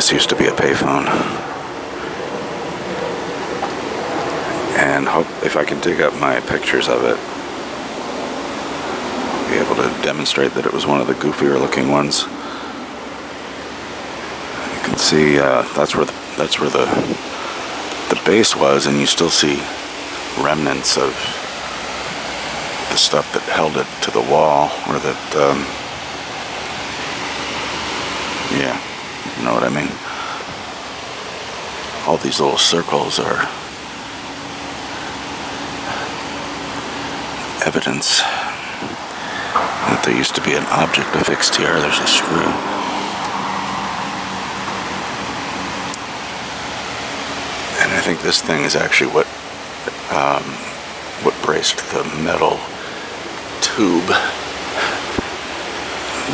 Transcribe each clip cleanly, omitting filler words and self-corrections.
This used to be a payphone. And hope if I can dig up my pictures of it, I'll be able to demonstrate that it was one of the goofier looking ones. You can see that's where the base was, and you still see remnants of the stuff that held it to the wall, or that yeah, you know what I mean. All these little circles are evidence that there used to be an object affixed here. There's a screw. And I think this thing is actually what braced the metal tube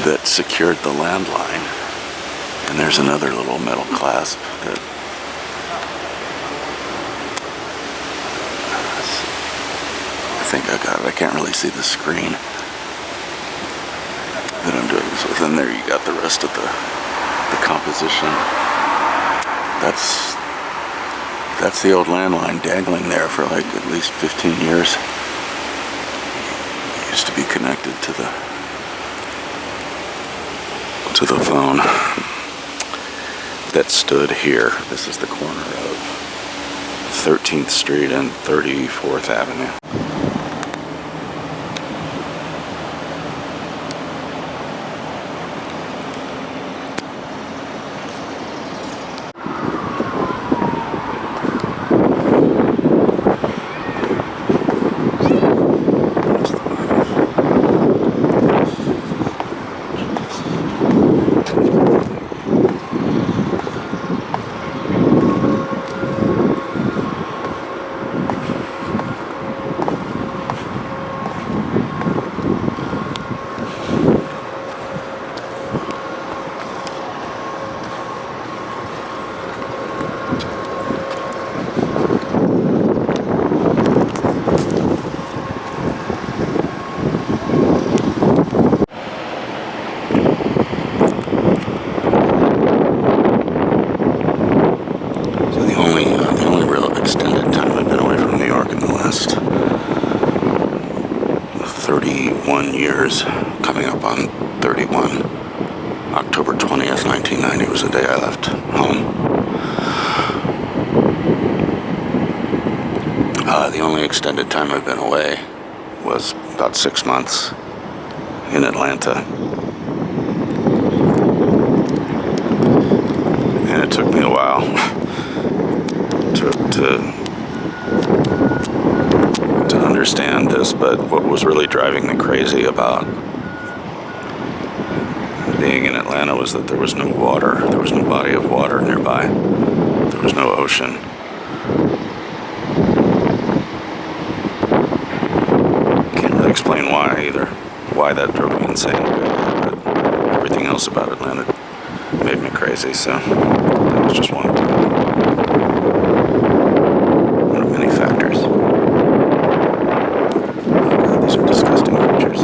that secured the landline. And there's another little metal clasp that I think I got it. I can't really see the screen that I'm doing this with. And there you got the rest of the composition. That's the old landline dangling there for like at least 15 years. It used to be connected to the phone that stood here. This is the corner of 13th Street and 34th Avenue. Years, coming up on 31. October 20th, 1990 was the day I left home. The only extended time I've been away was about 6 months in Atlanta. And it took me a while to understand this, but what was really driving me crazy about being in Atlanta was that there was no water. There was no body of water nearby. There was no ocean. Can't really explain why either. Why that drove me insane. But everything else about Atlanta made me crazy, so that was just one of many factors. These are disgusting creatures.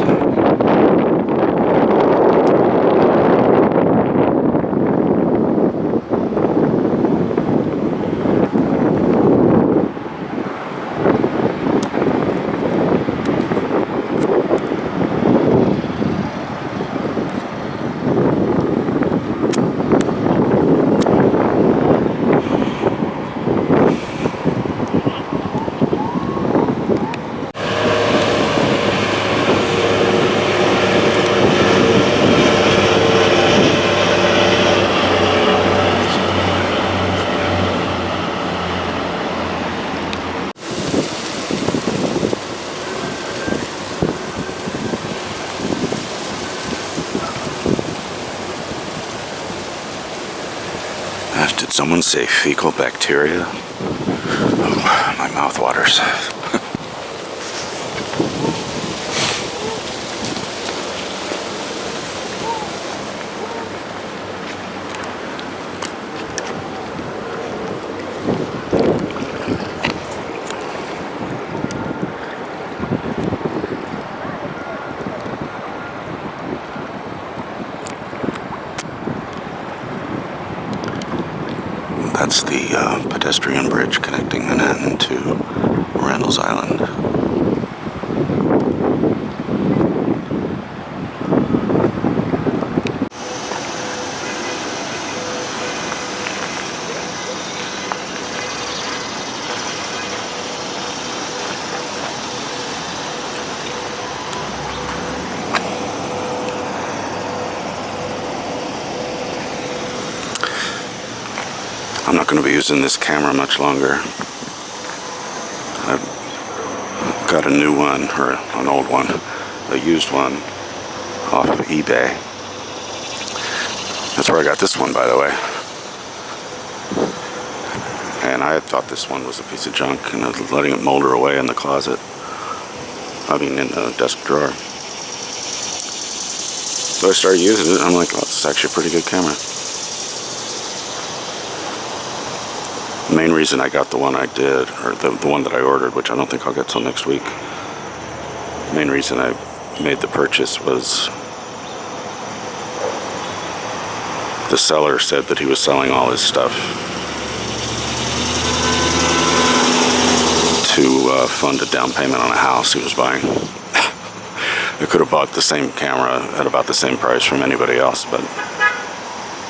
Did someone say fecal bacteria? Oh, my mouth waters. That's the pedestrian bridge connecting Manhattan to Randos Island. I'm not going to be using this camera much longer. I've got a new one, or an old one, a used one, off of eBay. That's where I got this one, by the way. And I had thought this one was a piece of junk, and I was letting it molder away in the closet. I mean, in the desk drawer. So I started using it, and I'm like, oh, this is actually a pretty good camera. The main reason I got the one I did, or the one that I ordered, which I don't think I'll get till next week. The main reason I made the purchase was the seller said that he was selling all his stuff to fund a down payment on a house he was buying. I could have bought the same camera at about the same price from anybody else, but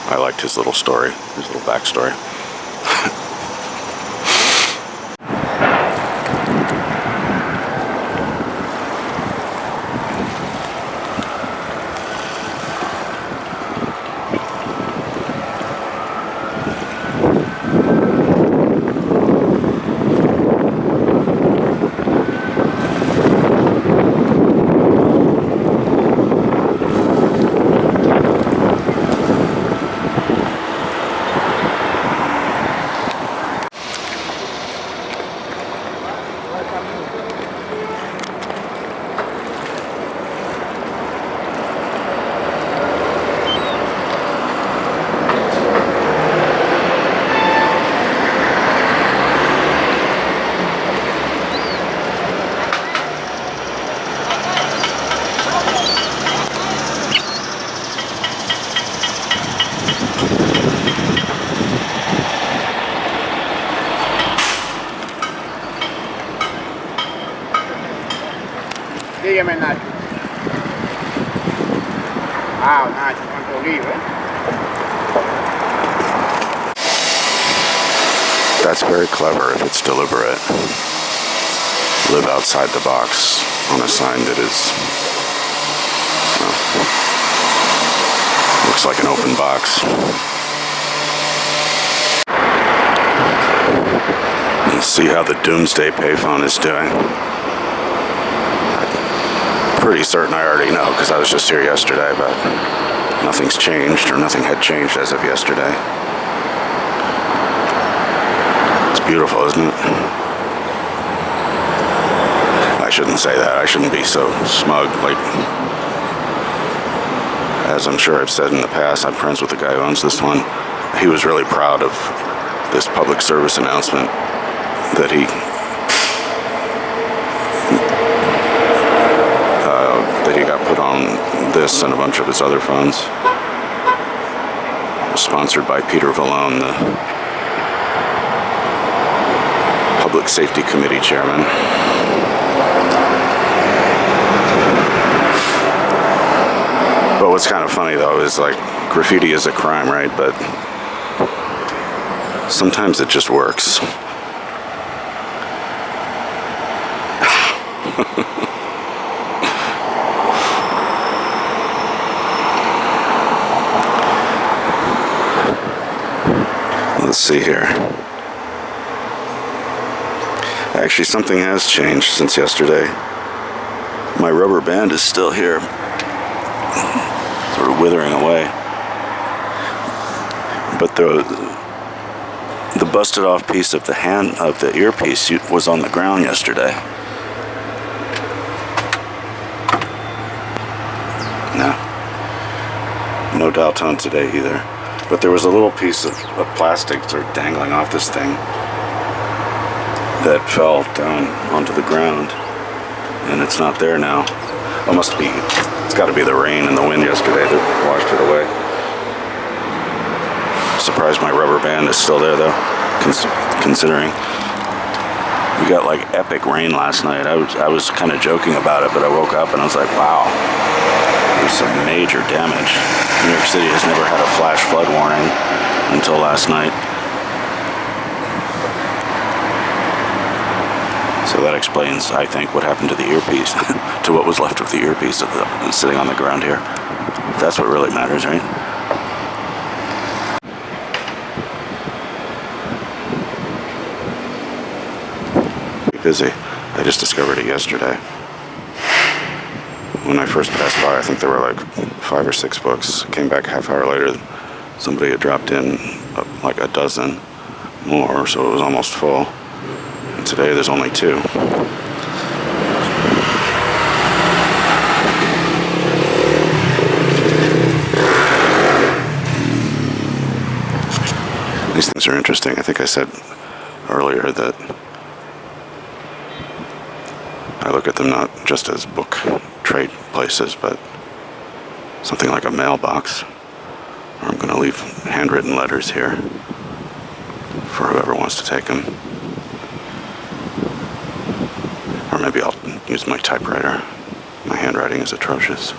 I liked his little story, his little backstory. Dígame, Nacho. Ah, Nacho, cuánto libre. That's very clever if it's deliberate. Live outside the box on a sign that is, well, looks like an open box. Let's see how the Doomsday Payphone is doing. Pretty certain I already know because I was just here yesterday, but nothing's changed, or nothing had changed as of yesterday. It's beautiful, isn't it? I shouldn't say that. I shouldn't be so smug. Like, as I'm sure I've said in the past, I'm friends with the guy who owns this one. He was really proud of this public service announcement that he got put on this and a bunch of his other phones. It was sponsored by Peter Vallone, the Public Safety Committee chairman. But what's kind of funny though is, like, graffiti is a crime, right? But sometimes it just works. Let's see here. Actually, something has changed since yesterday. My rubber band is still here, sort of withering away. But the busted off piece of the earpiece was on the ground yesterday. No Daltone today either. But there was a little piece of plastic sort of dangling off this thing that fell down onto the ground, and it's not there now. It's got to be the rain and the wind yesterday that washed it away. I'm surprised my rubber band is still there though, considering we got like epic rain last night. I was kind of joking about it, but I woke up and I was like, wow, there's some major damage. New York City has never had a flash flood warning until last night. So that explains, I think, what happened to the earpiece, to what was left of the earpiece sitting on the ground here. That's what really matters, right? Busy. I just discovered it yesterday. When I first passed by, I think there were like 5 or 6 books. Came back a half hour later, somebody had dropped in like a dozen more, so it was almost full. And today there's only 2. These things are interesting. I think I said earlier that I look at them not just as book trade places, but something like a mailbox, where I'm going to leave handwritten letters here for whoever wants to take them. Or maybe I'll use my typewriter. My handwriting is atrocious.